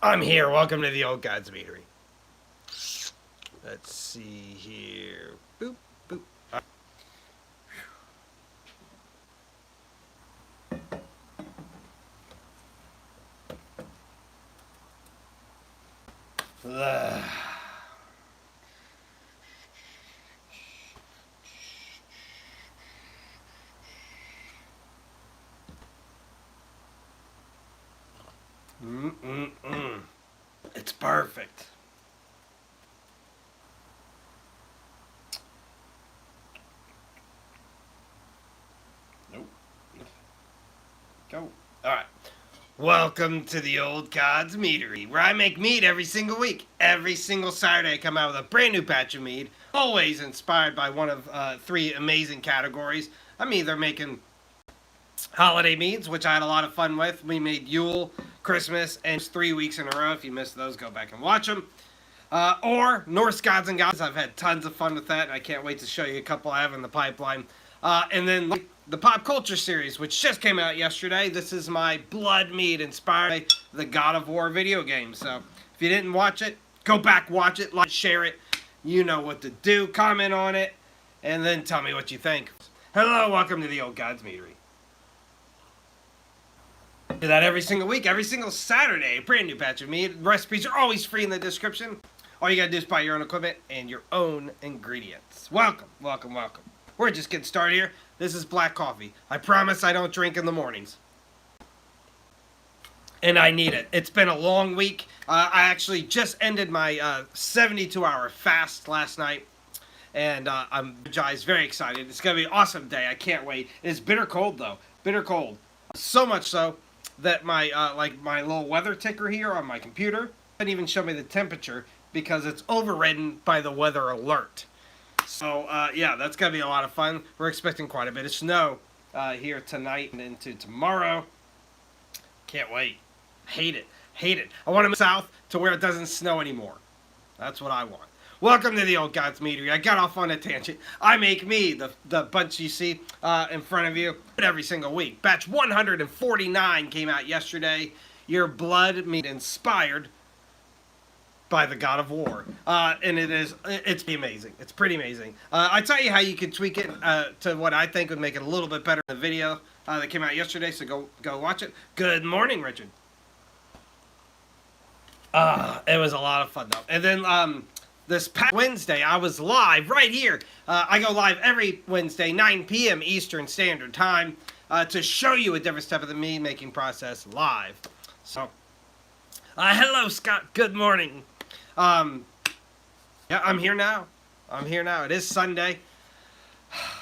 I'm here. Welcome to the Old God's Meadery. Let's see here. Boop, boop. Ugh. It's perfect. Nope. Go. All right. Welcome to the Old God's Meadery, where I make mead every single week. Every single Saturday, I come out with a brand new batch of mead, always inspired by one of three amazing categories. I'm either making holiday meads, which I had a lot of fun with. We made Yule, Christmas, and 3 weeks in a row. If you missed those, go back and watch them. Or Norse Gods and Gods. I've had tons of fun with that, and I can't wait to show you a couple I have in the pipeline. And then the Pop Culture series, which just came out yesterday. This is my blood mead inspired by the God of War video game. So if you didn't watch it, go back, watch it, like, share it. You know what to do. Comment on it, and then tell me what you think. Hello, welcome to the Old God's Meadery. Do that every single week, every single Saturday. A brand new batch of mead. Recipes are always free in the description. All you gotta do is buy your own equipment and your own ingredients. Welcome, welcome, welcome. We're just getting started here. This is black coffee. I promise I don't drink in the mornings. And I need it. It's been a long week. I actually just ended my 72-hour fast last night. And I'm very excited. It's going to be an awesome day. I can't wait. It's bitter cold, though. Bitter cold. So much so that my my little weather ticker here on my computer doesn't even show me the temperature because it's overridden by the weather alert. So yeah, that's gonna be a lot of fun. We're expecting quite a bit of snow here tonight and into tomorrow. Can't wait. Hate it. Hate it. I want to move south to where it doesn't snow anymore. That's what I want. Welcome to the Old God's Meadery. I got off on a tangent. I make mead, the bunch you see in front of you, every single week. Batch 149 came out yesterday. Your blood mead inspired by the God of War. And it's amazing. It's pretty amazing. I tell you how you can tweak it to what I think would make it a little bit better in the video that came out yesterday, so go watch it. Good morning, Richard. It was a lot of fun, though. And then this past Wednesday, I was live right here. I go live every Wednesday, 9 p.m. Eastern Standard Time, to show you a different step of the mead making process live. So, hello, Scott. Good morning. Yeah, I'm here now. I'm here now. It is Sunday.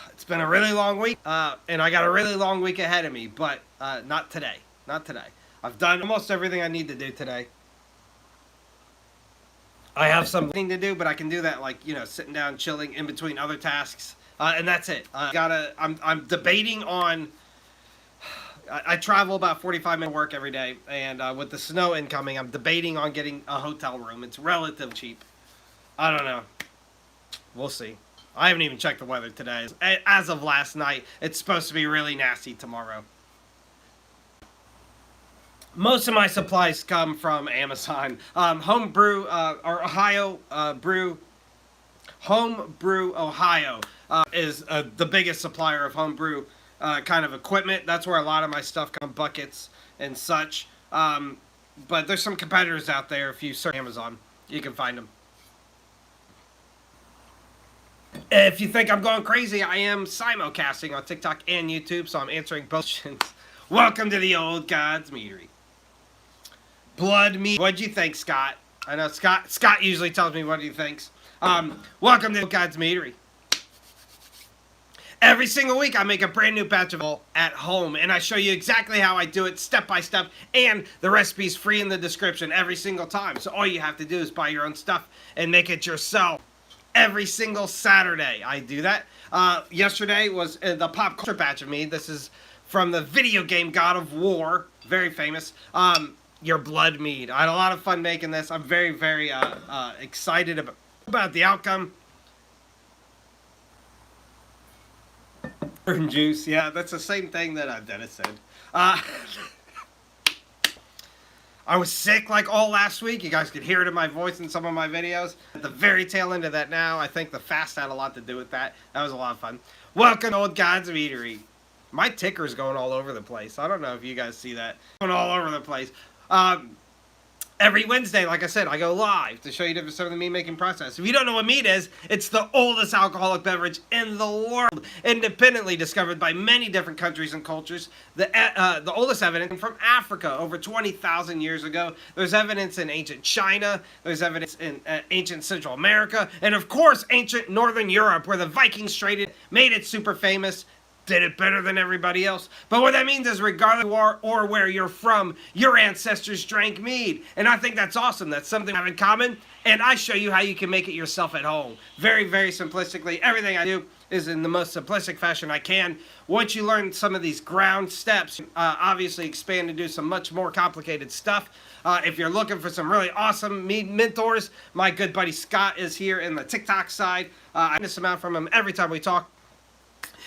It's been a really long week, and I got a really long week ahead of me, but not today. Not today. I've done almost everything I need to do today. I have something to do, but I can do that, like, you know, sitting down, chilling in between other tasks, and that's it. I'm debating on. I travel about 45-minute work every day, and with the snow incoming, I'm debating on getting a hotel room. It's relatively cheap. I don't know. We'll see. I haven't even checked the weather today. As of last night, it's supposed to be really nasty tomorrow. Most of my supplies come from Amazon. Homebrew, or Ohio Brew. Homebrew Ohio is the biggest supplier of homebrew kind of equipment. That's where a lot of my stuff comes, buckets and such. But there's some competitors out there. If you search Amazon, you can find them. If you think I'm going crazy, I am simulcasting on TikTok and YouTube, so I'm answering both questions. Welcome to the Old God's Meadery. Blood mead. What'd you think, Scott? I know Scott usually tells me what he thinks. Welcome to the Old God's Meadery. Every single week, I make a brand new batch of it at home, and I show you exactly how I do it, step by step, and the recipe's free in the description every single time. So all you have to do is buy your own stuff and make it yourself. Every single Saturday, I do that. Yesterday was the Pop Culture batch of mead. This is from the video game God of War, very famous. Your blood mead. I had a lot of fun making this. I'm very, very excited about the outcome. Orange juice, yeah, that's the same thing that Dennis said. I was sick like all last week. You guys could hear it in my voice in some of my videos. At the very tail end of that now, I think the fast had a lot to do with that. That was a lot of fun. Welcome to Old God's Meadery. My ticker's going all over the place. I don't know if you guys see that. Going all over the place. Every Wednesday, like I said, I go live to show you some of the mead making process. If you don't know what mead is, it's the oldest alcoholic beverage in the world, independently discovered by many different countries and cultures. The oldest evidence from Africa over 20,000 years ago. There's evidence in ancient China. There's evidence in ancient Central America. And of course, ancient Northern Europe, where the Vikings traded, made it super famous. Did it better than everybody else. But what that means is regardless of who or where you're from, your ancestors drank mead. And I think that's awesome. That's something we have in common. And I show you how you can make it yourself at home. Very, very simplistically. Everything I do is in the most simplistic fashion I can. Once you learn some of these ground steps, obviously expand and do some much more complicated stuff. If you're looking for some really awesome mead mentors, my good buddy Scott is here in the TikTok side. I miss him out from him every time we talk.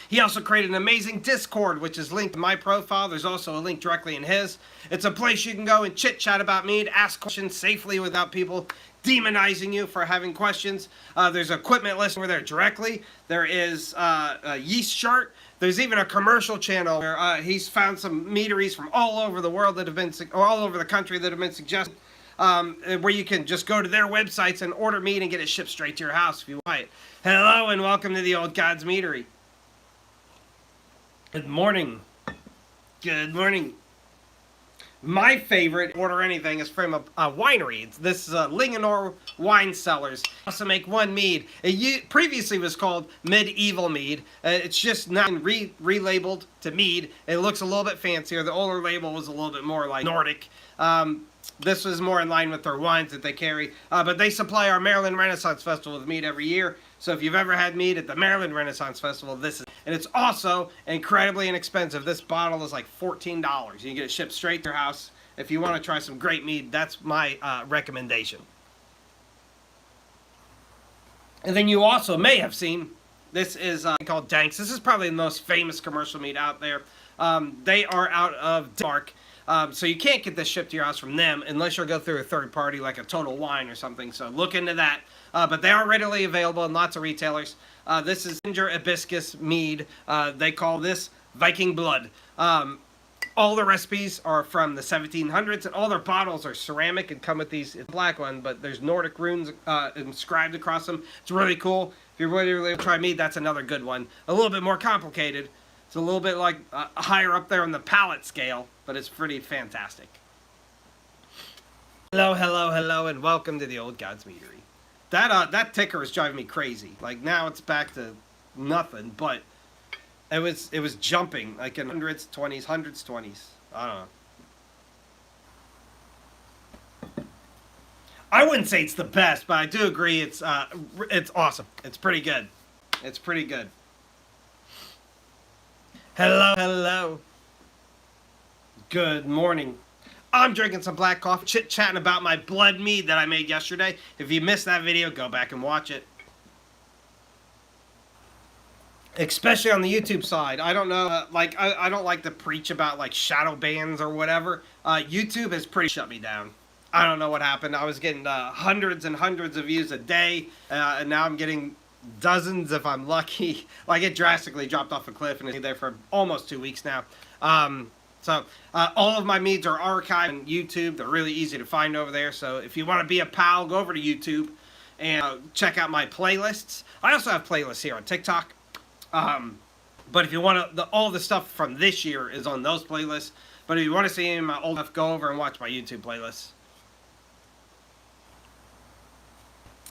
He also created an amazing Discord, which is linked to my profile. There's also a link directly in his. It's a place you can go and chit-chat about mead, ask questions safely without people demonizing you for having questions. There's equipment listed over there directly. There is a yeast chart. There's even a commercial channel where he's found some meaderies from all over the world that have been, or all over the country that have been suggested. Where you can just go to their websites and order mead and get it shipped straight to your house if you want it. Hello and welcome to the Old God's Meadery. Good morning. Good morning. My favorite order anything is from a winery. This is Linganore Wine Cellars. Also make one mead. It previously was called Medieval Mead. It's just now relabeled to mead. It looks a little bit fancier. The older label was a little bit more like Nordic. This was more in line with their wines that they carry. But they supply our Maryland Renaissance Festival with mead every year. So if you've ever had mead at the Maryland Renaissance Festival, this is. And it's also incredibly inexpensive. This bottle is like $14. You can get it shipped straight to your house. If you want to try some great mead, that's my recommendation. And then you also may have seen, this is called Danks. This is probably the most famous commercial mead out there. They are out of Denmark. So you can't get this shipped to your house from them unless you go through a third party like a Total Wine or something. So look into that. But they are readily available in lots of retailers. This is ginger hibiscus mead. They call this Viking Blood. All the recipes are from the 1700s, and all their bottles are ceramic and come with these black one, but there's Nordic runes inscribed across them. It's really cool. If you're really to try mead, that's another good one. A little bit more complicated. It's a little bit like higher up there on the palate scale, but it's pretty fantastic. Hello, hello, hello, and welcome to the Old God's Meadery. That ticker is driving me crazy. Like now it's back to nothing, but it was jumping like in hundreds, 20s, 20s. I don't know. I wouldn't say it's the best, but I do agree it's awesome. It's pretty good. It's pretty good. Hello, hello. Good morning. I'm drinking some black coffee, chit-chatting about my blood mead that I made yesterday. If you missed that video, go back and watch it. Especially on the YouTube side. I don't know, I don't like to preach about like shadow bans or whatever. YouTube has pretty shut me down. I don't know what happened. I was getting hundreds and hundreds of views a day, and now I'm getting dozens if I'm lucky. Like it drastically dropped off a cliff and it's there for almost 2 weeks now. So all of my meads are archived on YouTube. They're really easy to find over there. So if you want to be a pal, go over to YouTube and check out my playlists. I also have playlists here on TikTok. But if you want to, all the stuff from this year is on those playlists. But if you want to see my old stuff, go over and watch my YouTube playlists.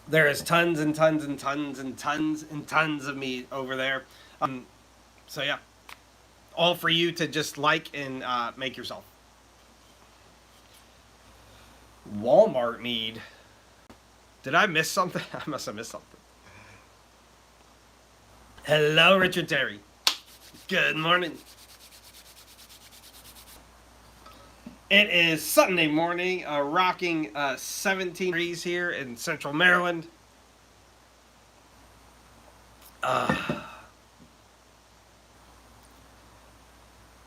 There is tons and tons and tons and tons and tons of meat over there. So yeah, all for you to just like and make yourself. Walmart mead. Did I miss something? I must have missed something. Hello, Richard Terry. Good morning. It is Sunday morning, rocking 17 degrees here in central Maryland. I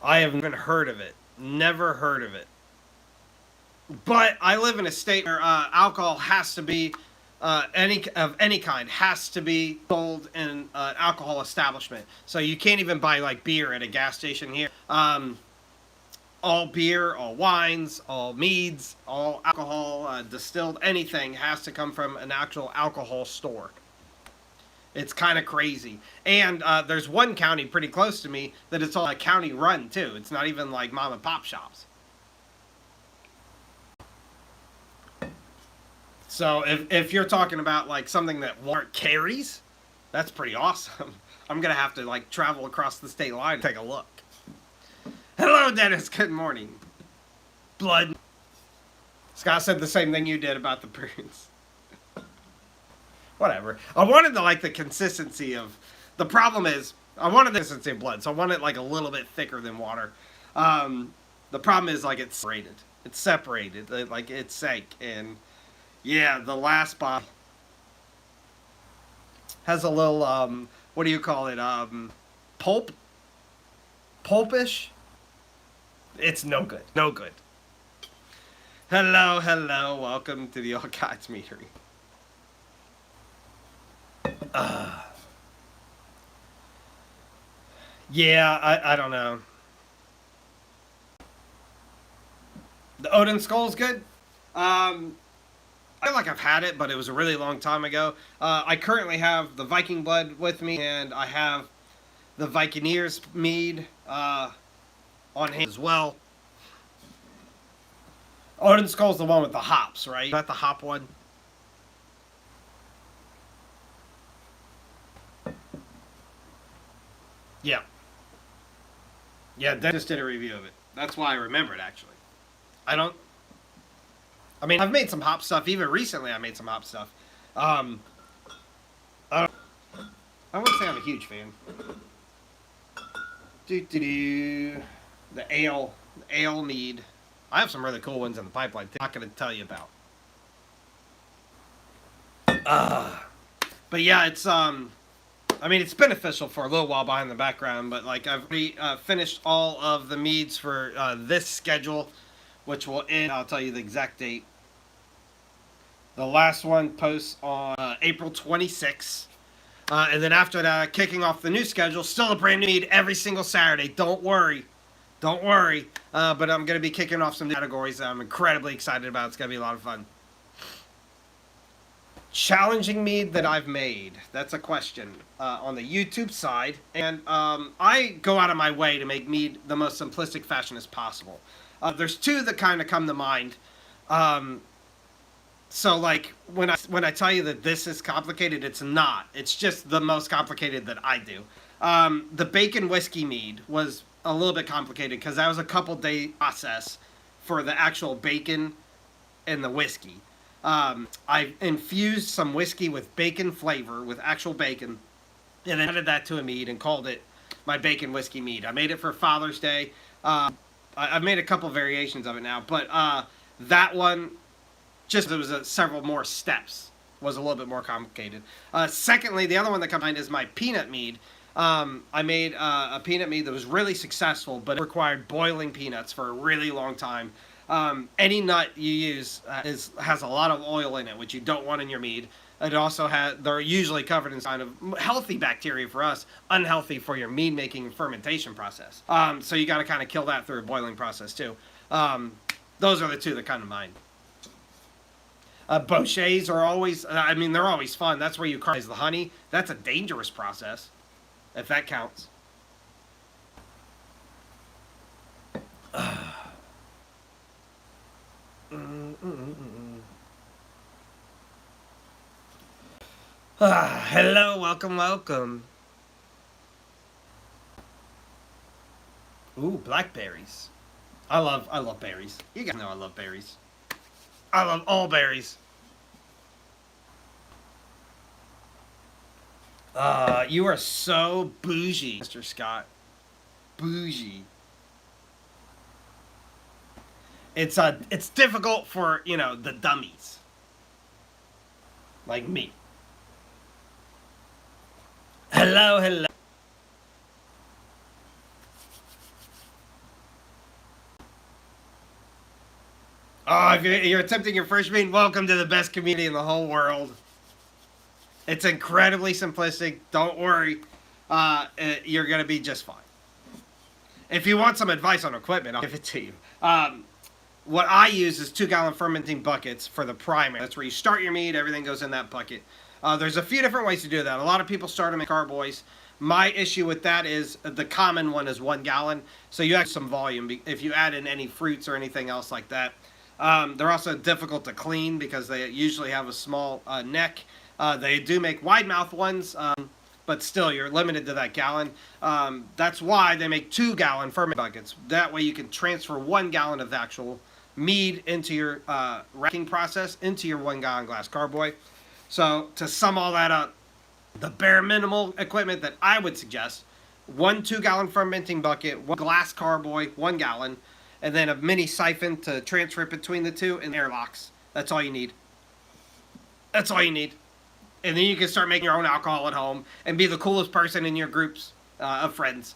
haven't even heard of it. Never heard of it. But I live in a state where alcohol has to be any kind has to be sold in an alcohol establishment. So you can't even buy like beer at a gas station here. All beer, all wines, all meads, all alcohol, distilled anything has to come from an actual alcohol store. It's kind of crazy. And there's one county pretty close to me that it's all a county run too. It's not even like mom and pop shops. So if you're talking about like something that Walmart carries, that's pretty awesome. I'm gonna have to like travel across the state line and take a look. Hello, Dennis. Good morning. Blood. Scott said the same thing you did about the prunes. Whatever. I wanted to like the consistency of. The problem is I wanted the consistency of blood, so I want it like a little bit thicker than water. The problem is like it's separated. It's separated. Like it sank, and yeah, the last bottle has a little what do you call it? Pulpish. It's no good. No good. Hello, hello. Welcome to the All Gods Meadery. Yeah, I don't know. The Odin Skull's good. I feel like I've had it, but it was a really long time ago. I currently have the Viking Blood with me, and I have the Vikingeers mead on hand as well. Odin Skull's the one with the hops, right? Is that the hop one? Yeah. Yeah, Dennis did a review of it. That's why I remember it, actually. I don't... I mean, I've made some hop stuff. Even recently, I made some hop stuff. I wouldn't say I'm a huge fan. The ale mead. I have some really cool ones in the pipeline. I'm not going to tell you about. But yeah, it's I mean, it's beneficial for a little while behind the background, but like I've finished all of the meads for this schedule, which will end. I'll tell you the exact date. The last one posts on April 26th. And then after that, kicking off the new schedule, still a brand new mead every single Saturday. Don't worry. Don't worry. But I'm going to be kicking off some new categories that I'm incredibly excited about. It's going to be a lot of fun. Challenging mead that I've made. That's a question on the YouTube side. And I go out of my way to make mead the most simplistic fashion as possible. There's two that kind of come to mind. So like when I tell you that this is complicated, it's not. It's just the most complicated that I do. The bacon whiskey mead was a little bit complicated because that was a couple-day process for the actual bacon and the whiskey. I infused some whiskey with bacon flavor, with actual bacon, and then added that to a mead and called it my bacon whiskey mead. I made it for Father's Day. I've made a couple variations of it now, but that one, just there was several more steps, was a little bit more complicated. Secondly, the other one that comes to mind is my peanut mead. I made a peanut mead that was really successful, but it required boiling peanuts for a really long time. Any nut you use has a lot of oil in it, which you don't want in your mead. It also they're usually covered in kind of healthy bacteria for us, unhealthy for your mead making and fermentation process. So you got to kind of kill that through a boiling process too. Those are the two that come to mind. Bouchets are always, I mean, they're always fun. That's where you caramelize the honey. That's a dangerous process, if that counts. Hello, welcome, welcome. Ooh, blackberries. I love berries. You guys know I love berries. I love all berries. You are so bougie, Mr. Scott. Bougie. It's difficult for, you know, the dummies. Like me. Hello, hello. Oh, if you're attempting your first mead, welcome to the best community in the whole world. It's incredibly simplistic. Don't worry. You're going to be just fine. If you want some advice on equipment, I'll give it to you. What I use is 2-gallon fermenting buckets for the primary. That's where you start your mead. Everything goes in that bucket. There's a few different ways to do that. A lot of people start them in carboys. My issue with that is the common one is 1 gallon. So you have some volume if you add in any fruits or anything else like that. They're also difficult to clean because they usually have a small neck. They do make wide mouth ones, but still you're limited to that gallon. That's why they make 2-gallon ferment buckets. That way you can transfer 1 gallon of the actual mead into your racking process into your 1-gallon glass carboy. So to sum all that up, the bare minimal equipment that I would suggest: 1 2-gallon fermenting bucket, 1 glass carboy, 1 gallon, and then a mini siphon to transfer it between the two, and airlocks. That's all you need. That's all you need. And then you can start making your own alcohol at home and be the coolest person in your groups of friends.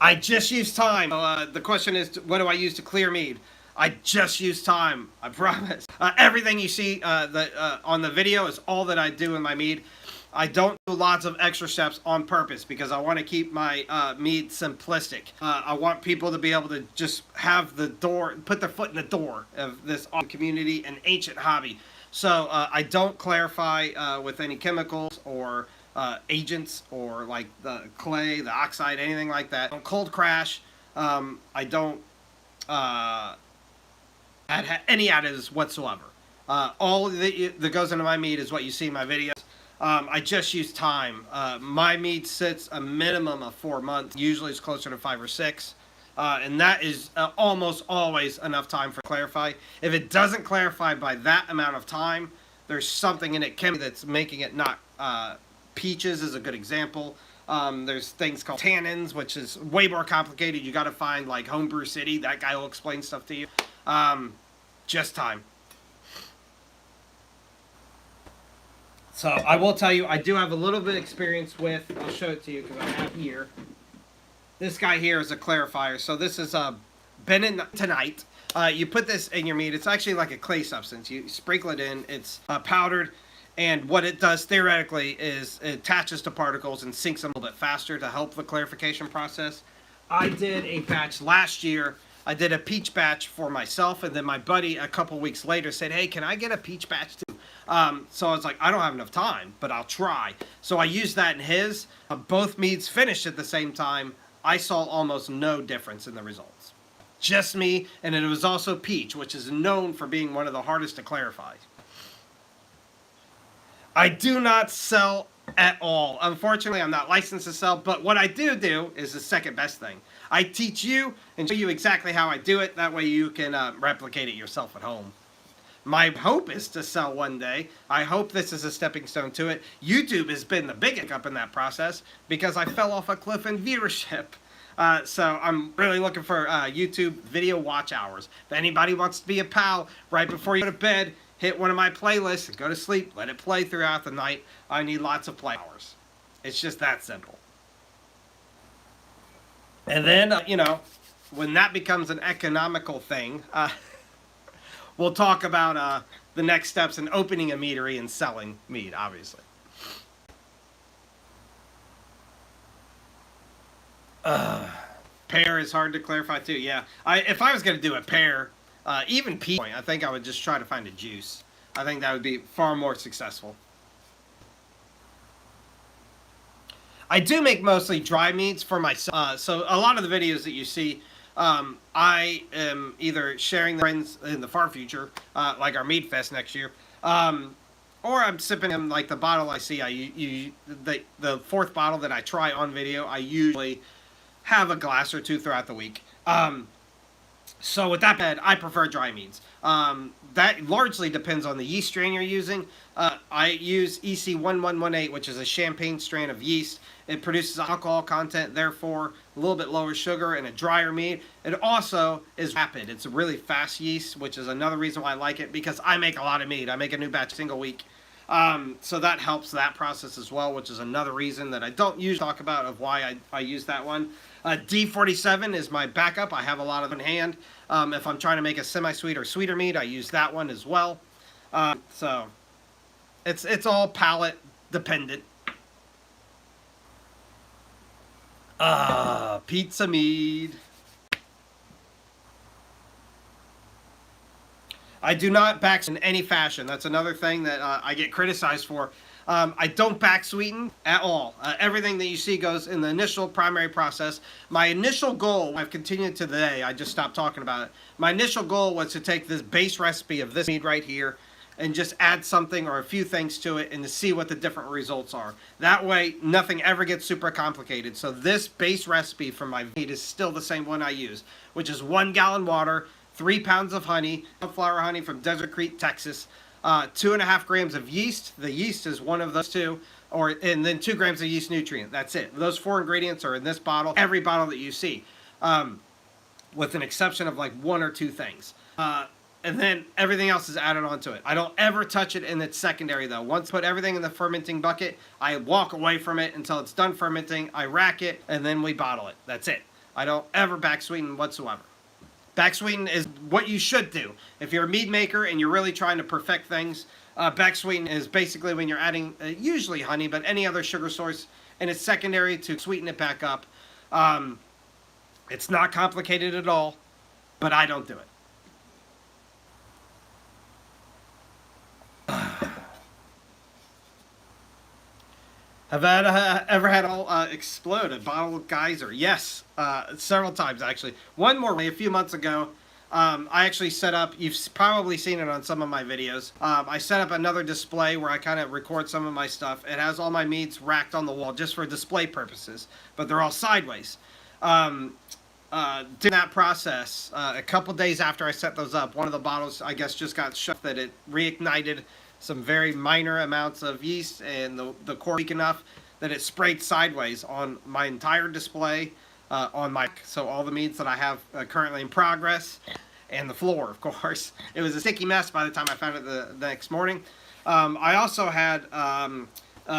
I just use time. The question is, what do I use to clear mead? I just use time. I promise. Everything you see on the video is all that I do in my mead. I don't do lots of extra steps on purpose because I want to keep my mead simplistic. I want people to be able to just have the door, put their foot in the door of this community and ancient hobby. So I don't clarify with any chemicals or agents or like the clay, the oxide, anything like that. I don't cold crash. I don't add any additives whatsoever. All that goes into my mead is what you see in my videos. I just use time. My mead sits a minimum of 4 months. Usually it's closer to 5 or 6. And that is almost always enough time for clarify. If it doesn't clarify by that amount of time, there's something in it chemically that's making it not. Peaches is a good example. There's things called tannins, which is way more complicated. You got to find like Homebrew City. That guy will explain stuff to you. Just time. So I will tell you, I do have a little bit of experience with, I'll show it to you because I have here. This guy here is a clarifier. So this is bentonite. You put this in your mead. It's actually like a clay substance. You sprinkle it in. It's powdered. And what it does theoretically is it attaches to particles and sinks them a little bit faster to help the clarification process. I did a batch last year. I did a peach batch for myself, and then my buddy a couple weeks later said, hey, can I get a peach batch too? So I was like, I don't have enough time, but I'll try. So I used that in his. Both meads finished at the same time. I saw almost no difference in the results. Just me, and it was also peach, which is known for being one of the hardest to clarify. I do not sell at all. Unfortunately, I'm not licensed to sell, but what I do is the second best thing. I teach you and show you exactly how I do it. That way you can replicate it yourself at home. My hope is to sell one day. I hope this is a stepping stone to it. YouTube has been the big hiccup in that process because I fell off a cliff in viewership. So I'm really looking for YouTube video watch hours. If anybody wants to be a pal right before you go to bed, hit one of my playlists and go to sleep. Let it play throughout the night. I need lots of play hours. It's just that simple. And then, when that becomes an economical thing, we'll talk about the next steps in opening a meadery and selling mead, obviously. Pear is hard to clarify too. Yeah, if I was going to do a pear, even peach, I think I would just try to find a juice. I think that would be far more successful. I do make mostly dry meads for myself. So a lot of the videos that you see, I am either sharing with friends in the far future, like our Mead Fest next year, or I'm sipping them like the bottle I see. The fourth bottle that I try on video, I usually have a glass or two throughout the week. So with that said, I prefer dry meads. That largely depends on the yeast strain you're using. I use EC1118, which is a champagne strain of yeast. It produces alcohol content, therefore a little bit lower sugar and a drier mead. It also is rapid. It's a really fast yeast, which is another reason why I like it, because I make a lot of mead. I make a new batch single week. So that helps that process as well, which is another reason that I don't usually talk about of why I use that one. D47 is my backup. I have a lot of in hand. If I'm trying to make a semi-sweet or sweeter mead, I use that one as well. So it's all palate dependent. Pizza mead. I do not back in any fashion. That's another thing that I get criticized for. I don't back sweeten at all. Everything that you see goes in the initial primary process. My initial goal, I've continued to today, I just stopped talking about it. My initial goal was to take this base recipe of this mead right here and just add something or a few things to it and to see what the different results are. That way, nothing ever gets super complicated. So this base recipe for my mead is still the same one I use, which is 1 gallon water, 3 pounds of honey, flower honey from Desert Creek, Texas, 2.5 grams of yeast. The yeast is one of those two, and then 2 grams of yeast nutrient. That's it. Those 4 ingredients are in this bottle, every bottle that you see, with an exception of like 1 or 2 things. And then everything else is added onto it. I don't ever touch it in its secondary though. Once I put everything in the fermenting bucket, I walk away from it until it's done fermenting. I rack it, and then we bottle it. That's it. I don't ever back sweeten whatsoever. Back sweeten is what you should do. If you're a mead maker and you're really trying to perfect things, back sweeten is basically when you're adding usually honey, but any other sugar source, and it's secondary to sweeten it back up. It's not complicated at all, but I don't do it. Have I ever had all explode a bottle of geyser? Yes, several times actually. One more a few months ago, I actually set up, you've probably seen it on some of my videos, I set up another display where I kind of record some of my stuff. It has all my meats racked on the wall just for display purposes, but they're all sideways. During that process, a couple days after I set those up, one of the bottles, I guess, just got shut that it reignited some very minor amounts of yeast, and the core weak enough that it sprayed sideways on my entire display, on my, so all the meads that I have currently in progress, and the floor, of course. It was a sticky mess by the time I found it the next morning. I also had,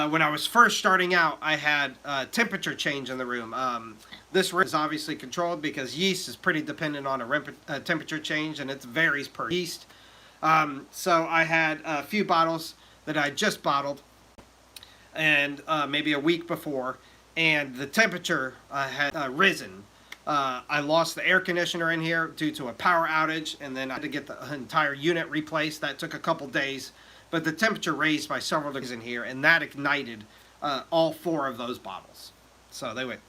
when I was first starting out, I had temperature change in the room. This room is obviously controlled because yeast is pretty dependent on a temperature change, and it varies per yeast. So I had a few bottles that I just bottled, and maybe a week before, and the temperature had risen. I lost the air conditioner in here due to a power outage, and then I had to get the entire unit replaced. That took a couple days, but the temperature raised by several degrees in here, and that ignited all 4 of those bottles. So they went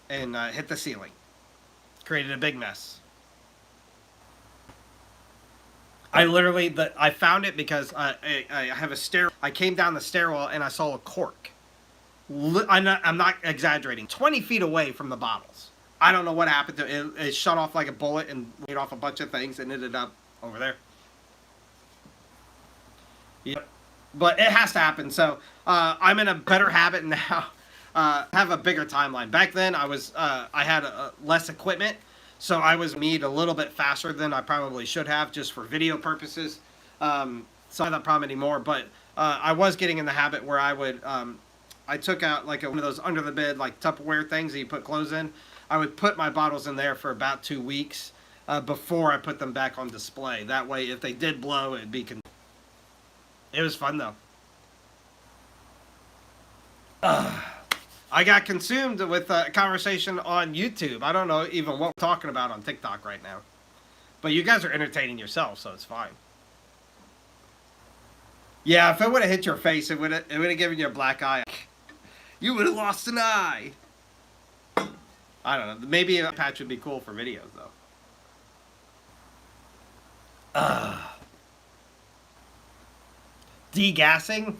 and hit the ceiling, created a big mess. I literally, I found it because I have a stair. I came down the stairwell and I saw a cork. I'm not exaggerating. 20 feet away from the bottles. I don't know what happened to it. It shut off like a bullet and made off a bunch of things and ended up over there. Yep. But it has to happen. So I'm in a better habit now. Have a bigger timeline. Back then I had less equipment. So I was mead a little bit faster than I probably should have, just for video purposes. So I don't have that problem anymore. But I was getting in the habit where I would, I took out like one of those under the bed like Tupperware things that you put clothes in. I would put my bottles in there for about 2 weeks before I put them back on display. That way, if they did blow, it'd be. It was fun though. I got consumed with a conversation on YouTube. I don't know even what we're talking about on TikTok right now. But you guys are entertaining yourselves, so it's fine. Yeah, if it would have hit your face, it would have given you a black eye. You would have lost an eye. I don't know. Maybe a patch would be cool for videos, though. Degassing?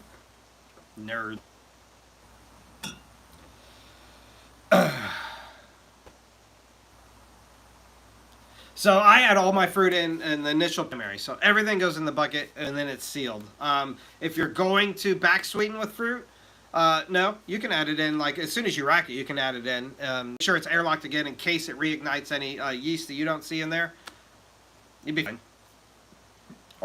Nerd. So I add all my fruit in the initial primary. So everything goes in the bucket and then it's sealed. If you're going to back sweeten with fruit, no, you can add it in like as soon as you rack it, you can add it in. Make sure it's airlocked again in case it reignites any yeast that you don't see in there. You'd be fine.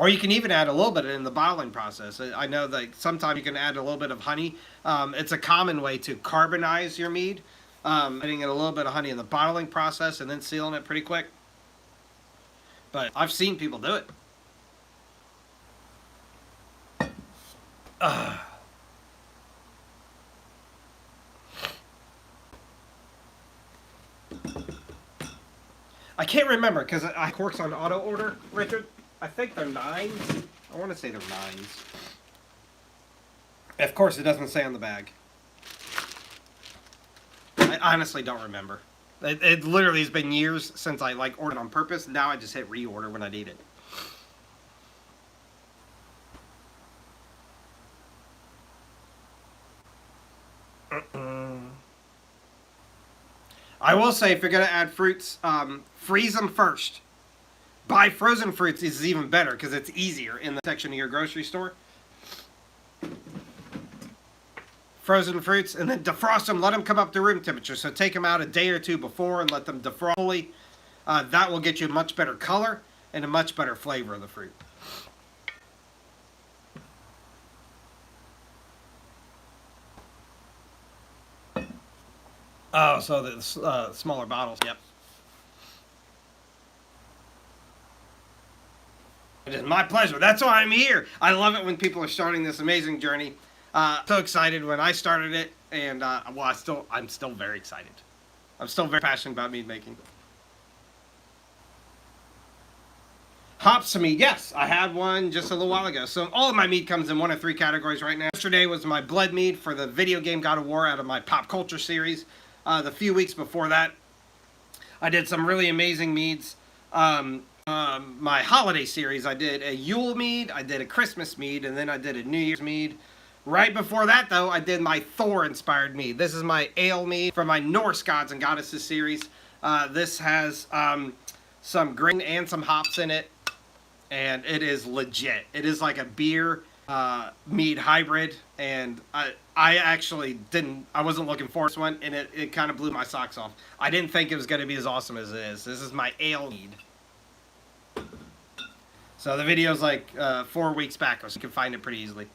Or you can even add a little bit in the bottling process. I know that sometimes you can add a little bit of honey. It's a common way to carbonize your mead. Adding in a little bit of honey in the bottling process and then sealing it pretty quick. But I've seen people do it. I can't remember because I corks on auto order, Richard. I think they're 9s. I want to say they're 9s. Of course, it doesn't say on the bag. I honestly don't remember. It literally has been years since I ordered on purpose. Now I just hit reorder when I need it. I will say, if you're going to add fruits, freeze them first. Buy frozen fruits is even better because it's easier in the section of your grocery store. Frozen fruits, and then defrost them. Let them come up to room temperature. So take them out a day or two before and let them defrost fully. That will get you a much better color and a much better flavor of the fruit. Oh, so the smaller bottles. Yep. It is my pleasure. That's why I'm here. I love it when people are starting this amazing journey. So excited when I started it, and well, I'm still very excited. I'm still very passionate about mead making. Hops to mead, yes, I had one just a little while ago. So all of my mead comes in one of 3 categories right now. Yesterday was my blood mead for the video game God of War out of my pop culture series. The few weeks before that, I did some really amazing meads. My holiday series, I did a Yule mead, I did a Christmas mead, and then I did a New Year's mead. Right before that, though, I did my Thor-inspired mead. This is my ale mead from my Norse Gods and Goddesses series. This has some grain and some hops in it, and it is legit. It is like a beer mead hybrid, and I actually wasn't looking for this one, and it kind of blew my socks off. I didn't think it was going to be as awesome as it is. This is my ale mead. So the video's like 4 weeks back, so you can find it pretty easily.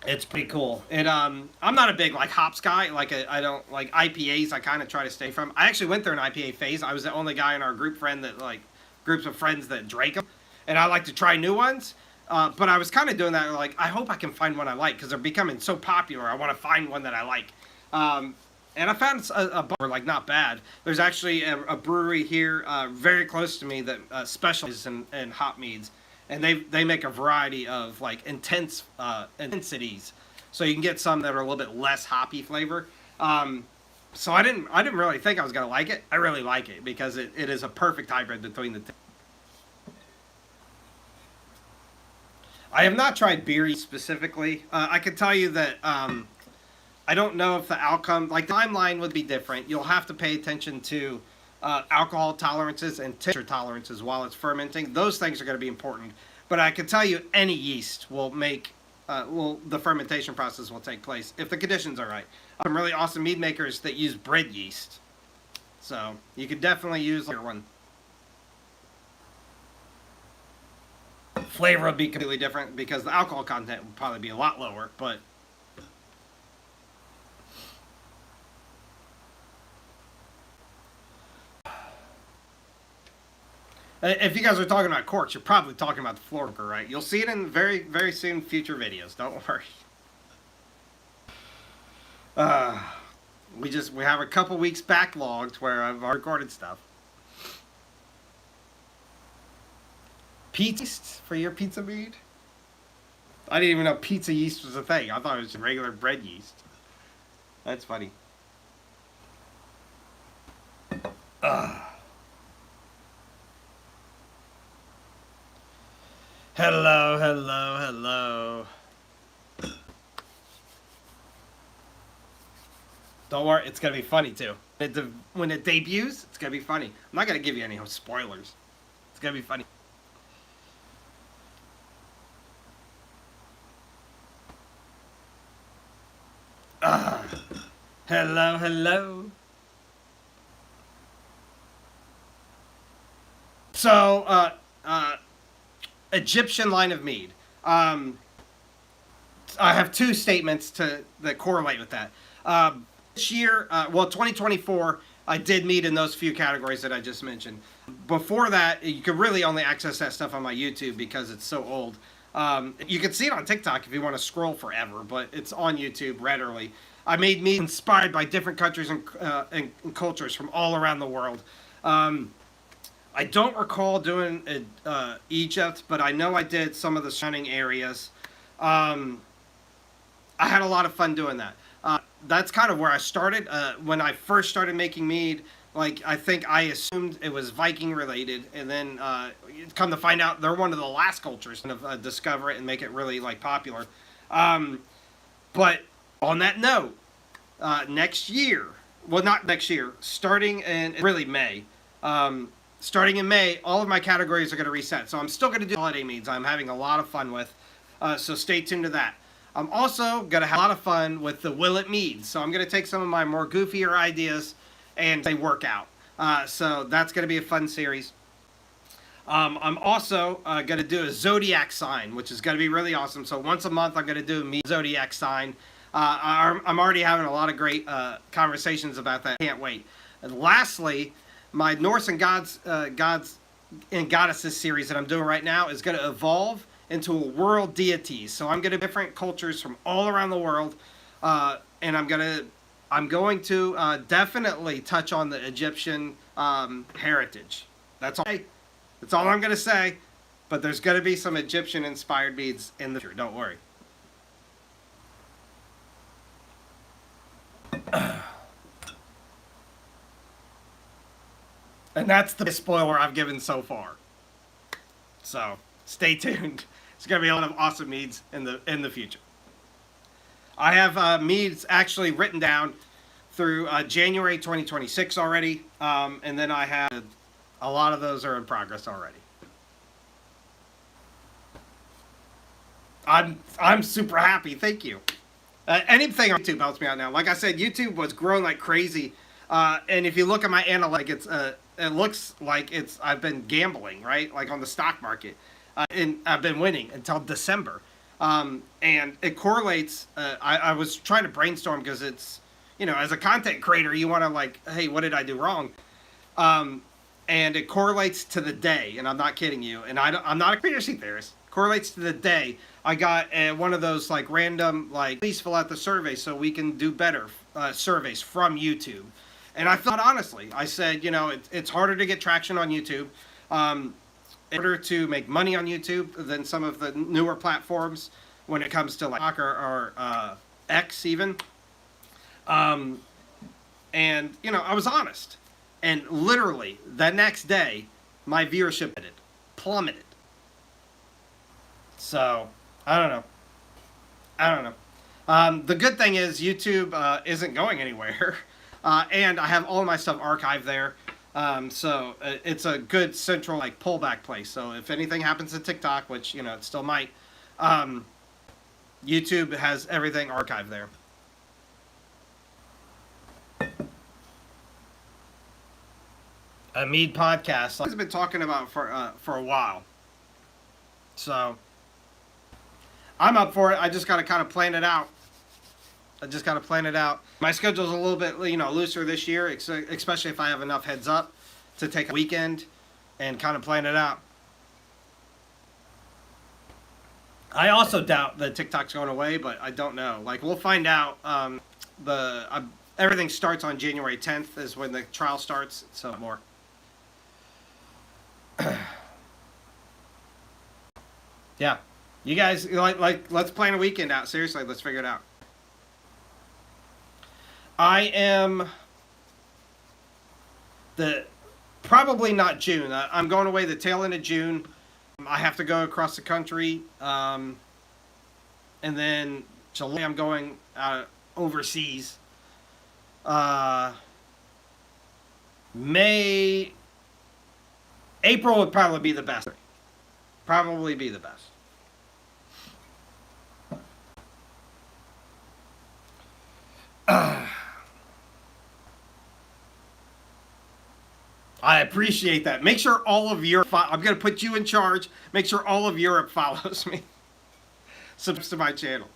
It's pretty cool. And I'm not a big hops guy. I don't like IPAs. I kind of try to stay from. I actually went through an IPA phase. I was the only guy in our groups of friends that drank them, and I like to try new ones. But I was kind of doing that. I hope I can find one I like because they're becoming so popular. I want to find one that I like. And I found a bar not bad. There's actually a brewery here very close to me that specializes in hop meads. And they make a variety of intensities, so you can get some that are a little bit less hoppy flavor. So I didn't really think I was gonna like it. I really like it because it is a perfect hybrid between the two. I have not tried beer yeast specifically. I can tell you that I don't know if the outcome, the timeline would be different. You'll have to pay attention to alcohol tolerances and temperature tolerances while it's fermenting. Those things are going to be important. But I can tell you any yeast will make, the fermentation process will take place if the conditions are right. Some really awesome mead makers that use bread yeast. So you could definitely use one. Flavor would be completely different because the alcohol content would probably be a lot lower, but if you guys are talking about corks, you're probably talking about the floor corker, right? You'll see it in very, very soon future videos. Don't worry. We have a couple weeks backlogged where I've recorded stuff. Pizza yeast for your pizza mead? I didn't even know pizza yeast was a thing. I thought it was regular bread yeast. That's funny. Hello, hello, hello. Don't worry, it's going to be funny too. When it debuts, it's going to be funny. I'm not going to give you any spoilers. It's going to be funny. Hello, hello. So, Egyptian line of mead. Um, I have two statements that correlate with that. This year, 2024, I did mead in those few categories that I just mentioned. Before that, you could really only access that stuff on my YouTube because it's so old. You can see it on TikTok if you want to scroll forever, but it's on YouTube readily. I made mead inspired by different countries and cultures from all around the world. I don't recall doing Egypt, but I know I did some of the surrounding areas. Um, I had a lot of fun doing that. That's kind of where I started. When I first started making mead, like I think I assumed it was Viking related, and then come to find out they're one of the last cultures to discover it and make it really like popular. Um, but on that note, next year, well, not next year, starting in really May. Starting in May, all of my categories are going to reset. So I'm still going to do holiday meads. I'm having a lot of fun with. So stay tuned to that. I'm also going to have a lot of fun with the Will It Meads. So I'm going to take some of my more goofier ideas and they work out. So that's going to be a fun series. I'm also going to do a zodiac sign, which is going to be really awesome. So once a month, I'm going to do a mead zodiac sign. I'm already having a lot of great conversations about that. Can't wait. And lastly, my Norse and gods and goddesses series that I'm doing right now is going to evolve into a world deities. So I'm going to different cultures from all around the world, and I'm going to definitely touch on the Egyptian heritage. That's all I'm going to say. But there's going to be some Egyptian inspired beads in the future. Don't worry. And that's the spoiler I've given so far. So stay tuned. It's going to be a lot of awesome meads in the future. I have meads actually written down through January 2026 already, and then I have a lot of those are in progress already. I'm super happy. Thank you. Anything on YouTube helps me out now. Like I said, YouTube was growing like crazy, and if you look at my analytics, it looks like I've been gambling, right? Like on the stock market, and I've been winning until December, and it correlates. I was trying to brainstorm because it's, as a content creator, you want to like, hey, what did I do wrong? And it correlates to the day, and I'm not kidding you. And I'm not a conspiracy theorist. Correlates to the day. I got one of those like random like, please fill out the survey so we can do better surveys from YouTube. And I thought honestly, I said, it's harder to get traction on YouTube, harder to make money on YouTube than some of the newer platforms when it comes to like or X even. And I was honest, and literally the next day, my viewership plummeted. So I don't know. The good thing is YouTube isn't going anywhere. And I have all of my stuff archived there. So it's a good central like pullback place. So if anything happens to TikTok, which, it still might, YouTube has everything archived there. A Mead podcast I've been talking about for a while. So I'm up for it. I just got to kind of plan it out. My schedule's a little bit, looser this year, especially if I have enough heads up to take a weekend and kind of plan it out. I also doubt that TikTok's going away, but I don't know. Like, we'll find out. Everything starts on January 10th is when the trial starts. So more. Yeah. You guys, let's plan a weekend out. Seriously, let's figure it out. I am probably not June. I'm going away the tail end of June. I have to go across the country, and then July I'm going overseas. April would probably be the best. I appreciate that. Make sure all of Europe, I'm going to put you in charge. Make sure all of Europe follows me. Subscribe to my channel.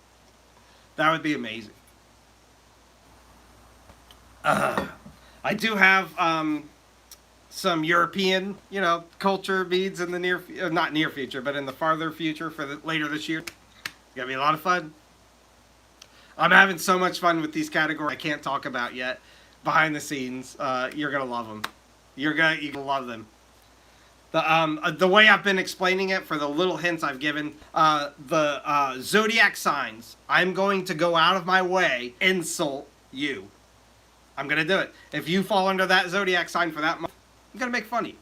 That would be amazing. I do have some European, culture beads in the not near future, but in the farther future for later this year. It's going to be a lot of fun. I'm having so much fun with these categories I can't talk about yet. Behind the scenes, you're going to love them. You're gonna love them. The way I've been explaining it, for the little hints I've given, the zodiac signs, I'm going to go out of my way insult you. I'm gonna do it. If you fall under that zodiac sign for that month, I'm gonna make fun of you.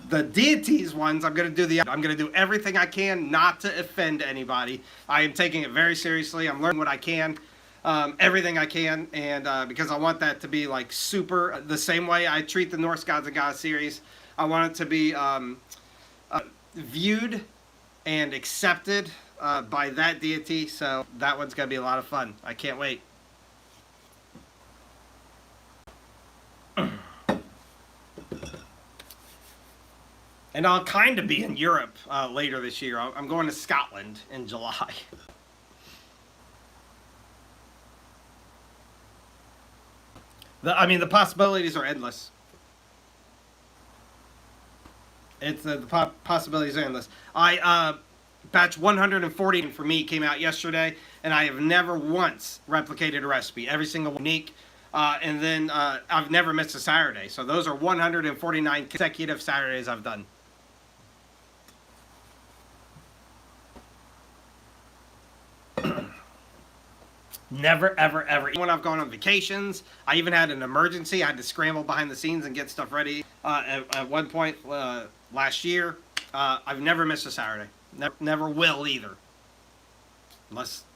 The deities ones, I'm gonna do everything I can not to offend anybody. I am taking it very seriously. I'm learning what I can. Everything I can, and because I want that to be like super, the same way I treat the Norse Gods and Gods series, I want it to be viewed and accepted by that deity, so that one's going to be a lot of fun. I can't wait. And I'll kind of be in Europe later this year. I'm going to Scotland in July. The possibilities are endless. The possibilities are endless. Batch 140 for me came out yesterday, and I have never once replicated a recipe. Every single unique, and then I've never missed a Saturday. So those are 149 consecutive Saturdays I've done. Never, ever, ever. When I've gone on vacations, I even had an emergency. I had to scramble behind the scenes and get stuff ready. At one point last year, I've never missed a Saturday. Never will either.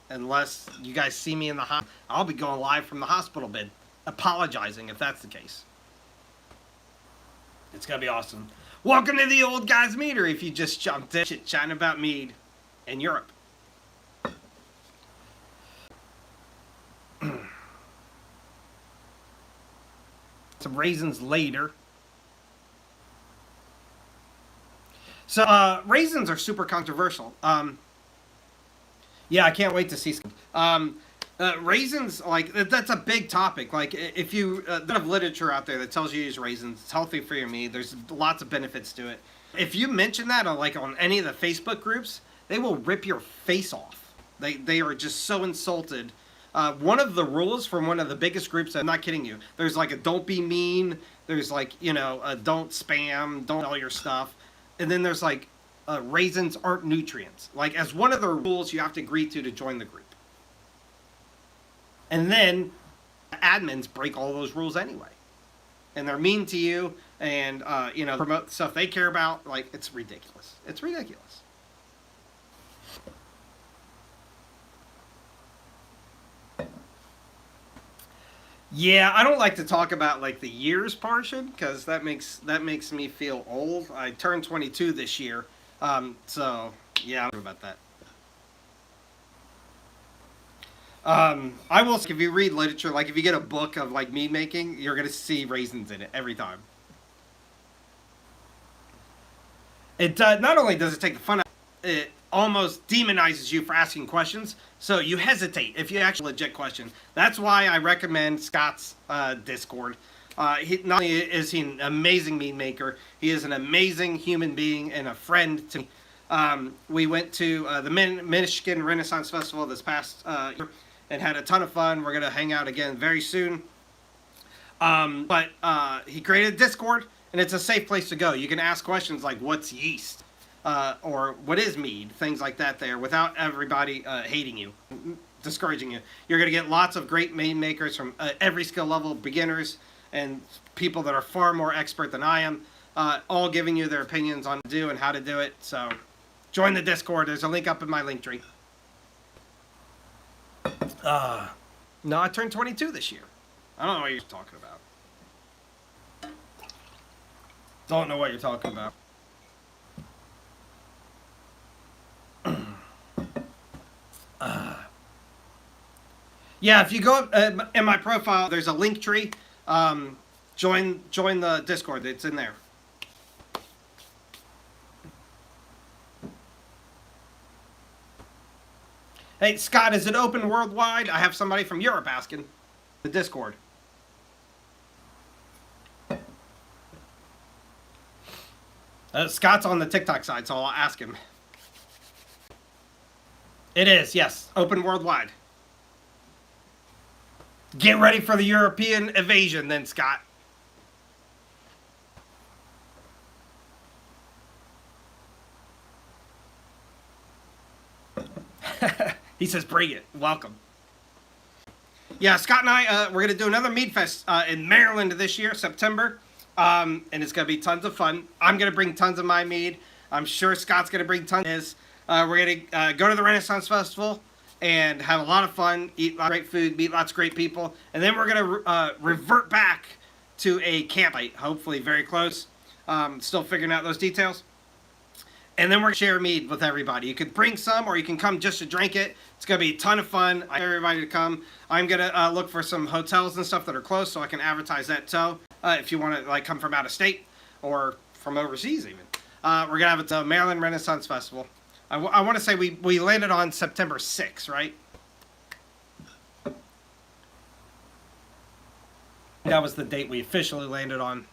Unless you guys see me in the hospital, I'll be going live from the hospital bed, apologizing if that's the case. It's gonna be awesome. Welcome to the Old Guys Meter. If you just jumped in, chatting about mead in Europe. Some raisins later. So raisins are super controversial. Yeah, I can't wait to see some. Raisins, like, that's a big topic. Like, if you there's a lot of literature out there that tells you to use raisins, it's healthy for your meat. There's lots of benefits to it. If you mention that on any of the Facebook groups, they will rip your face off. They are just so insulted. One of the rules from one of the biggest groups, I'm not kidding you, there's like a don't be mean, there's like, don't spam, don't sell your stuff, and then there's like raisins aren't nutrients. Like, as one of the rules you have to agree to join the group. And then admins break all those rules anyway. And they're mean to you and, promote the stuff they care about. Like, it's ridiculous. It's ridiculous. Yeah, I don't like to talk about like the years portion because that makes me feel old. I turned 22 this year, so yeah, I'm about that. I will. If you read literature, like if you get a book of like mead making, you're gonna see raisins in it every time. It not only does it take the fun out, it almost demonizes you for asking questions, so you hesitate if you actually legit question. That's why I recommend Scott's Discord. Not only is he an amazing mead maker, he is an amazing human being and a friend to me. We went to the Michigan Renaissance Festival this past year and had a ton of fun. We're going to hang out again very soon. But he created Discord, and it's a safe place to go. You can ask questions like, what's yeast? Or what is mead? Things like that there, without everybody hating you, discouraging you. You're going to get lots of great mead makers from every skill level, beginners and people that are far more expert than I am, all giving you their opinions on what to do and how to do it. So join the Discord. There's a link up in my link tree. No, I turned 22 this year. I don't know what you're talking about. Don't know what you're talking about. Yeah, if you go up in my profile, there's a link tree. Join the Discord. It's in there. Hey, Scott, is it open worldwide? I have somebody from Europe asking. The Discord. Scott's on the TikTok side, so I'll ask him. It is, yes. Open worldwide. Get ready for the European invasion then, Scott. He says, bring it. Welcome. Yeah, Scott and I, we're going to do another Mead Fest in Maryland this year, September. And it's going to be tons of fun. I'm going to bring tons of my mead. I'm sure Scott's going to bring tons of his. We're going to go to the Renaissance Festival and have a lot of fun, eat lots of great food, meet lots of great people. And then we're going to revert back to a campsite, hopefully very close. Still figuring out those details. And then we're going to share mead with everybody. You could bring some or you can come just to drink it. It's going to be a ton of fun. I want everybody to come. I'm going to look for some hotels and stuff that are close so I can advertise that too. If you want to like come from out of state or from overseas even. We're going to have it at the Maryland Renaissance Festival. I want to say we landed on September 6th, right? That was the date we officially landed on.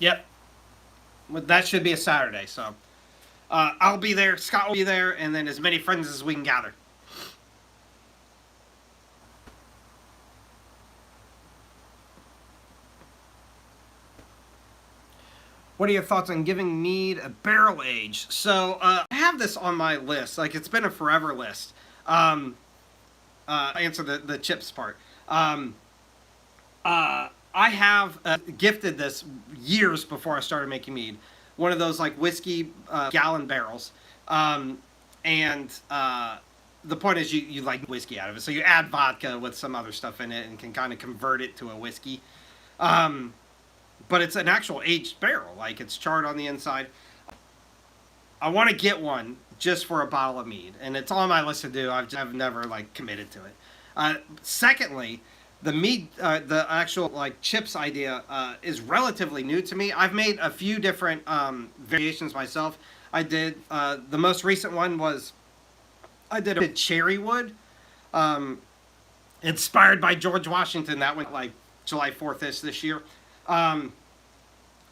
Yep. That should be a Saturday, so I'll be there, Scott will be there, and then as many friends as we can gather. What are your thoughts on giving mead a barrel age? So I have this on my list, like it's been a forever list. Answer the chips part. I have gifted this years before I started making mead. One of those like whiskey gallon barrels. The point is you like whiskey out of it. So you add vodka with some other stuff in it and can kind of convert it to a whiskey. But it's an actual aged barrel. Like it's charred on the inside. I want to get one just for a bottle of mead. And it's on my list to do. I've never like committed to it. Secondly, the mead, the actual like chips idea is relatively new to me. I've made a few different variations myself. I did the most recent one was I did a cherry wood, inspired by George Washington. That went like July 4th-ish this year, and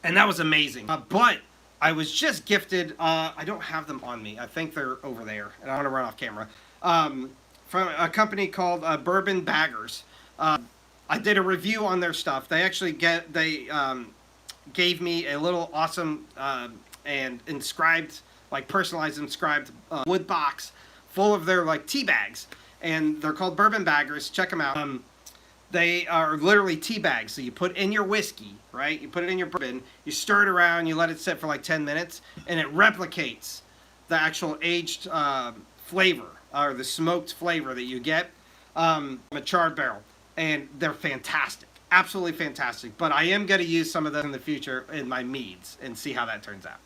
that was amazing. But I was just gifted. I don't have them on me. I think they're over there, and I want to run off camera. From a company called Bourbon Baggers. I did a review on their stuff. They actually gave me a little awesome and inscribed, like personalized inscribed wood box full of their like tea bags, and they're called Bourbon Baggers. Check them out. They are literally tea bags. So you put in your whiskey, right? You put it in your bourbon. You stir it around. You let it sit for like 10 minutes, and it replicates the actual aged flavor or the smoked flavor that you get from a charred barrel. And they're fantastic. Absolutely fantastic. But I am going to use some of them in the future in my meads and see how that turns out.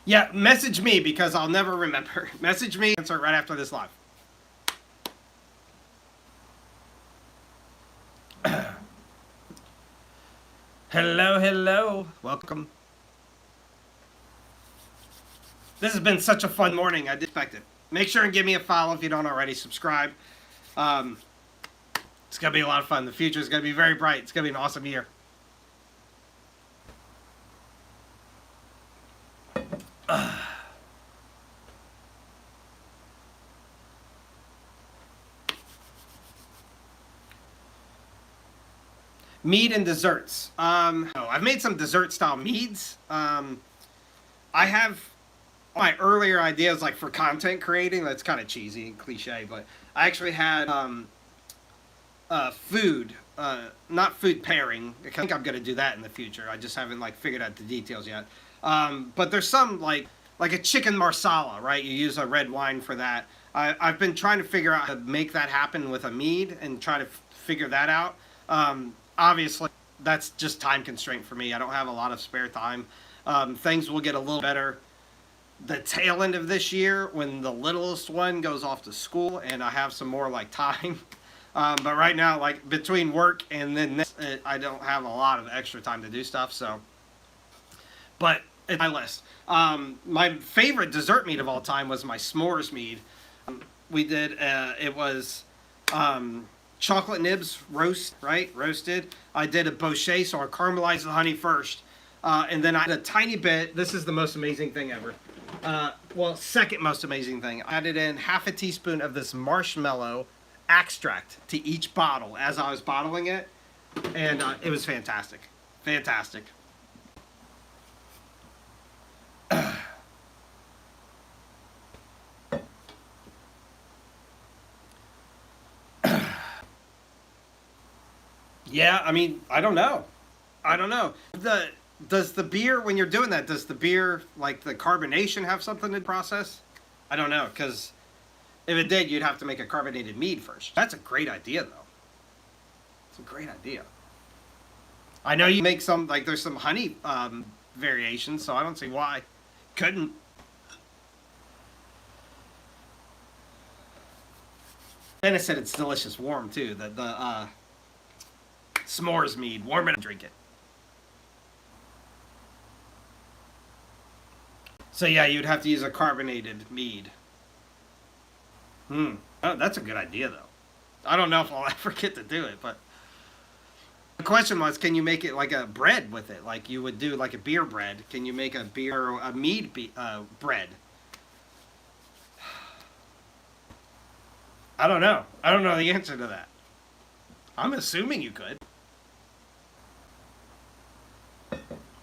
Yeah, message me because I'll never remember. Message me. Answer right after this live. Hello, hello. Welcome. This has been such a fun morning. I didn't expect it. Make sure and give me a follow if you don't already. Subscribe. It's going to be a lot of fun. The future is going to be very bright. It's going to be an awesome year. Mead and desserts. I've made some dessert style meads. I have my earlier ideas like for content creating. That's kind of cheesy and cliche, but I actually had food, not food pairing. I think I'm gonna do that in the future. I just haven't like figured out the details yet. But there's some like a chicken marsala, right? You use a red wine for that. I've been trying to figure out how to make that happen with a mead and try to figure that out. Obviously, that's just time constraint for me. I don't have a lot of spare time. Things will get a little better the tail end of this year when the littlest one goes off to school and I have some more like time. But right now, like between work and then this, I don't have a lot of extra time to do stuff. So, but it's my list. My favorite dessert mead of all time was my s'mores mead. We did. It was chocolate nibs roasted. I did a bochet, so I caramelized the honey first, and then I had a tiny bit. This is the most amazing thing ever. Well, second most amazing thing. I added in half a teaspoon of this marshmallow extract to each bottle as I was bottling it, and it was fantastic. Fantastic. Yeah, I mean, I don't know. I don't know. Does the beer, when you're doing that, does the beer, like the carbonation, have something to process? I don't know, because if it did, you'd have to make a carbonated mead first. That's a great idea, though. It's a great idea. I know you make some, like, there's some honey variations, so I don't see why. Couldn't. And I said it's delicious warm, too. The s'mores mead, warm it and drink it. So yeah, you'd have to use a carbonated mead. Oh, that's a good idea, though. I don't know if I'll ever get to do it, but the question was, can you make it like a bread with it, like you would do like a beer bread? Can you make a mead bread? I don't know. I don't know the answer to that. I'm assuming you could,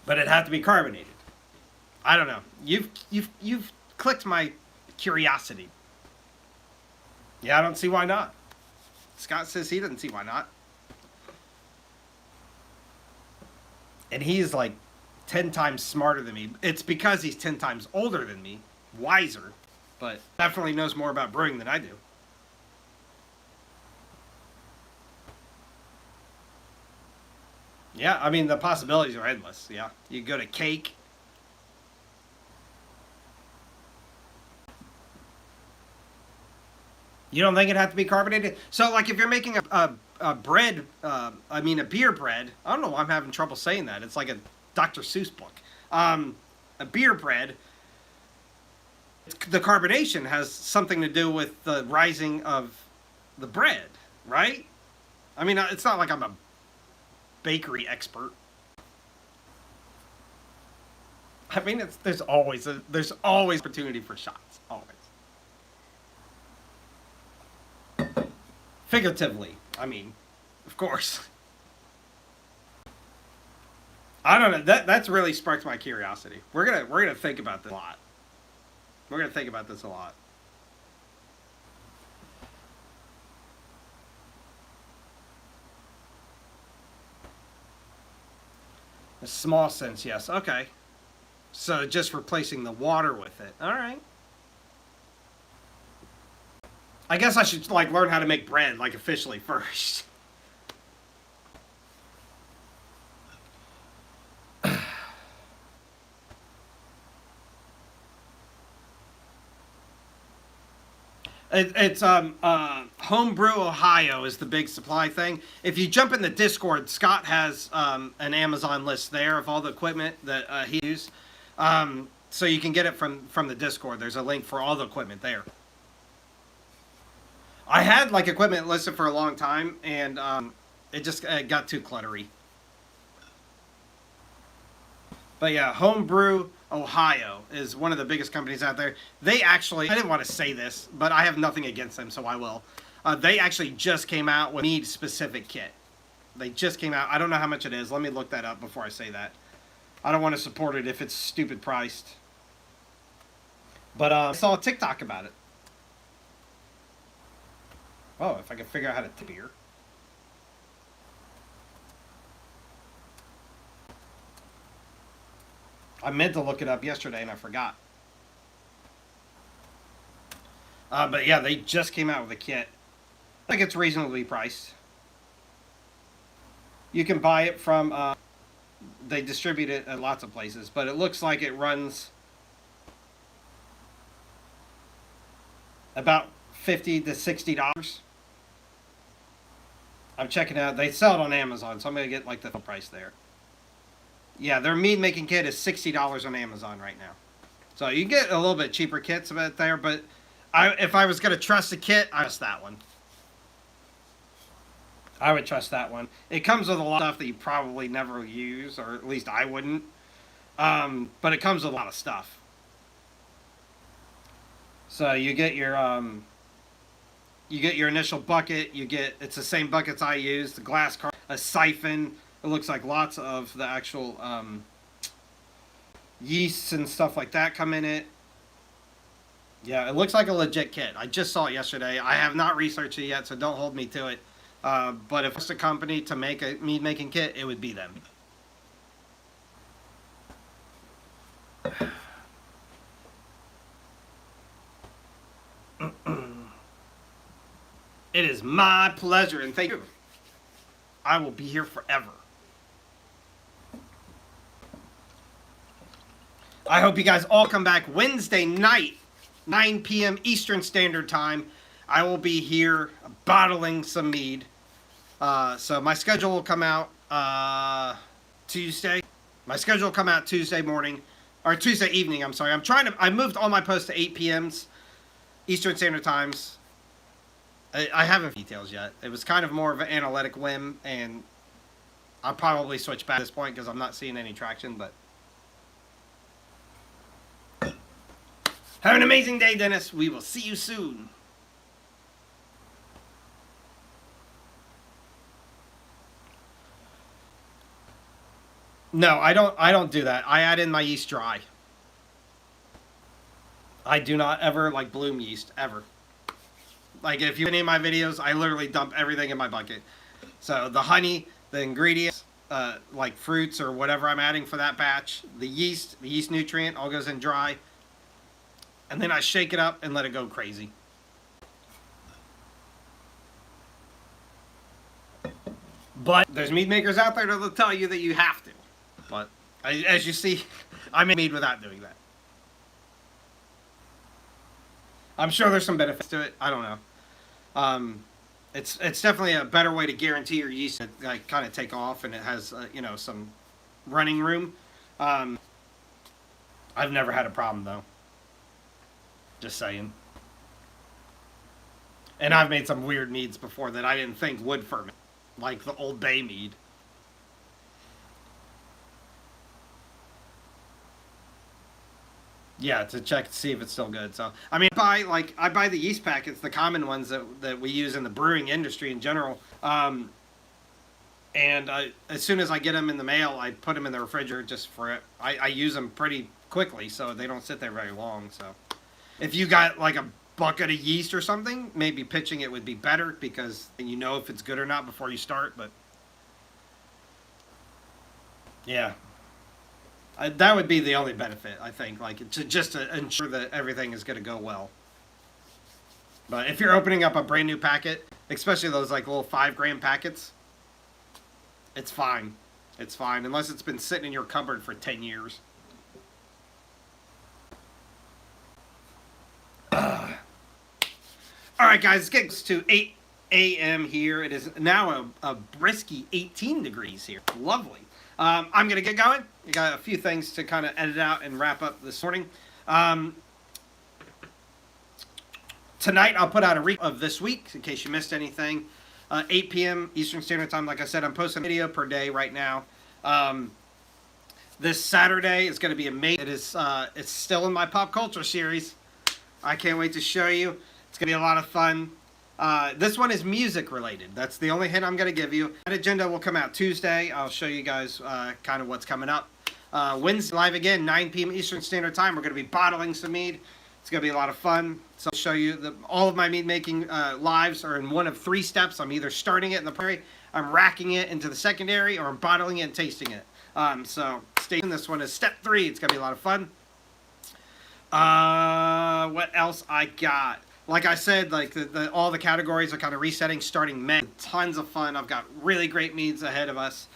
but it'd have to be carbonated. I don't know. You've clicked my curiosity. Yeah, I don't see why not. Scott says he doesn't see why not. And he's like 10 times smarter than me. It's because he's 10 times older than me, wiser, but definitely knows more about brewing than I do. Yeah, I mean, the possibilities are endless. Yeah. You go to cake. You don't think it had to be carbonated? So, like, if you're making a bread, I mean, a beer bread, I don't know why I'm having trouble saying that. It's like a Dr. Seuss book. A beer bread, the carbonation has something to do with the rising of the bread, right? I mean, it's not like I'm a bakery expert. I mean, there's always opportunity for shots, always. Figuratively, I mean, of course. I don't know. That's really sparked my curiosity. We're gonna think about this a lot. We're gonna think about this a lot. A small sense, yes. Okay. So just replacing the water with it. All right. I guess I should like learn how to make bread like officially first. It's Homebrew Ohio is the big supply thing. If you jump in the Discord, Scott has an Amazon list there of all the equipment that he uses. So you can get it from the Discord. There's a link for all the equipment there. I had like equipment listed for a long time, and it just got too cluttery. But yeah, Homebrew Ohio is one of the biggest companies out there. They actually, I didn't want to say this, but I have nothing against them, so I will. They actually just came out with a mead specific kit. They just came out. I don't know how much it is. Let me look that up before I say that. I don't want to support it if it's stupid priced. But I saw a TikTok about it. Oh, if I can figure out how to tip beer. I meant to look it up yesterday and I forgot. But yeah, they just came out with a kit. I think it's reasonably priced. You can buy it from, they distribute it at lots of places, but it looks like it runs about $50 to $60. I'm checking out. They sell it on Amazon, so I'm gonna get like the full price there. Yeah, their mead making kit is $60 on Amazon right now. So you get a little bit cheaper kits about there, but if I was gonna trust a kit, I trust that one. I would trust that one. It comes with a lot of stuff that you probably never use, or at least I wouldn't. But it comes with a lot of stuff. So you get your initial bucket. It's the same buckets I use. The glass car, a siphon. It looks like lots of the actual yeasts and stuff like that come in it. Yeah, it looks like a legit kit. I just saw it yesterday. I have not researched it yet, so don't hold me to it. But if it's a company to make a mead making kit, it would be them. It is my pleasure, and thank you. I will be here forever. I hope you guys all come back Wednesday night, 9 p.m. Eastern Standard Time. I will be here bottling some mead. So my schedule will come out Tuesday. My schedule will come out Tuesday morning, or Tuesday evening, I'm sorry. I moved all my posts to 8 p.m.s Eastern Standard Times. I haven't details yet. It was kind of more of an analytic whim, and I'll probably switch back at this point because I'm not seeing any traction, but have an amazing day, Dennis. We will see you soon. No, I don't do that. I add in my yeast dry. I do not ever like bloom yeast ever. Like if you any of my videos, I literally dump everything in my bucket. So the honey, the ingredients, like fruits or whatever I'm adding for that batch, the yeast nutrient all goes in dry. And then I shake it up and let it go crazy. But there's mead makers out there that'll tell you that you have to. But as you see, I make mead without doing that. I'm sure there's some benefits to it. I don't know. It's definitely a better way to guarantee your yeast to like kind of take off, and it has some running room. I've never had a problem though. Just saying. And I've made some weird meads before that I didn't think would ferment, like the Old Bay mead. Yeah, to check to see if it's still good. So I mean, I buy the yeast packets, the common ones that we use in the brewing industry in general. And as soon as I get them in the mail, I put them in the refrigerator just for it. I use them pretty quickly, so they don't sit there very long. So if you got like a bucket of yeast or something, maybe pitching it would be better because then you know if it's good or not before you start. But yeah. That would be the only benefit, I think, like to ensure that everything is going to go well. But if you're opening up a brand new packet, especially those like little 5-gram packets, it's fine. It's fine, unless it's been sitting in your cupboard for 10 years. All right, guys, it's getting to 8 a.m. here. It is now a brisky 18 degrees here. Lovely. I'm going to get going. We got a few things to kind of edit out and wrap up this morning. Tonight, I'll put out a recap of this week in case you missed anything. 8 p.m. Eastern Standard Time. Like I said, I'm posting a video per day right now. This Saturday is going to be amazing. It's still in my pop culture series. I can't wait to show you. It's going to be a lot of fun. This one is music related. That's the only hint I'm going to give you. That agenda will come out Tuesday. I'll show you guys kind of what's coming up. Wednesday, live again, 9 p.m. Eastern Standard Time. We're going to be bottling some mead. It's going to be a lot of fun. So I'll show you all of my mead making lives are in one of 3 steps. I'm either starting it in the primary, I'm racking it into the secondary, or I'm bottling it and tasting it. So stay tuned. This one is step 3. It's going to be a lot of fun. What else I got? Like I said, like all the categories are kind of resetting starting May. Tons of fun. I've got really great meads ahead of us.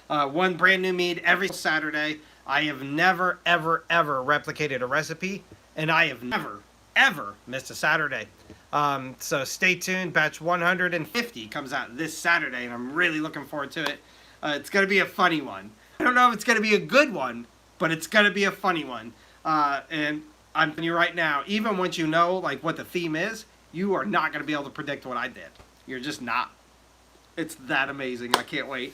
One brand new mead every Saturday. I have never, ever, ever replicated a recipe, and I have never, ever miss a Saturday. So stay tuned. Batch 150 comes out this Saturday, and I'm really looking forward to it. It's going to be a funny one. I don't know if it's going to be a good one, but it's going to be a funny one. And I'm telling you right now, even once you know like what the theme is, you are not going to be able to predict what I did. You're just not. It's that amazing. I can't wait.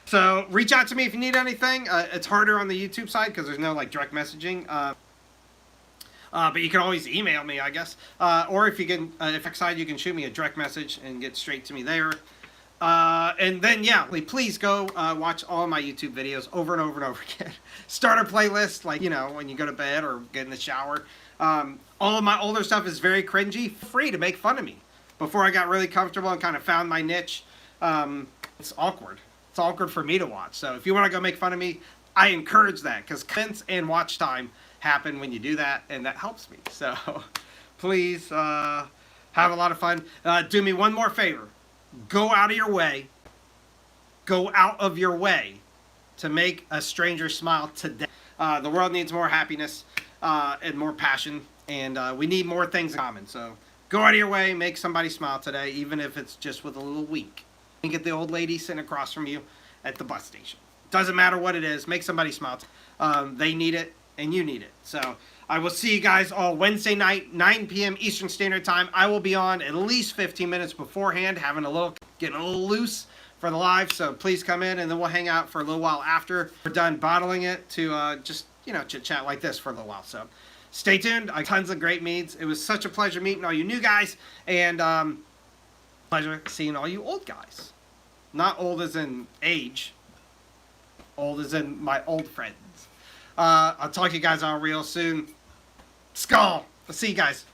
So reach out to me if you need anything. It's harder on the YouTube side because there's no like direct messaging. But you can always email me, I guess. Or if you can, if excited, you can shoot me a direct message and get straight to me there. And then, yeah, please go watch all my YouTube videos over and over and over again. Start a playlist, like, you know, when you go to bed or get in the shower. All of my older stuff is very cringy. Free to make fun of me. Before I got really comfortable and kind of found my niche, it's awkward. It's awkward for me to watch. So if you want to go make fun of me, I encourage that, because comments and watch time happen when you do that, and that helps me. So please have a lot of fun. Do me one more favor. Go out of your way. Go out of your way to make a stranger smile today. The world needs more happiness and more passion, and we need more things in common. So go out of your way, make somebody smile today, even if it's just with a little wink. And get the old lady sitting across from you at the bus station. Doesn't matter what it is, make somebody smile. They need it, and you need it. So I will see you guys all Wednesday night, 9 p.m. Eastern Standard Time. I will be on at least 15 minutes beforehand, getting a little loose for the live. So please come in, and then we'll hang out for a little while after we're done bottling it to just, you know, chit chat like this for a little while. So stay tuned. Tons of great meads. It was such a pleasure meeting all you new guys, and pleasure seeing all you old guys. Not old as in age. Old as in my old friends. I'll talk to you guys all real soon. Skull. I'll see you guys.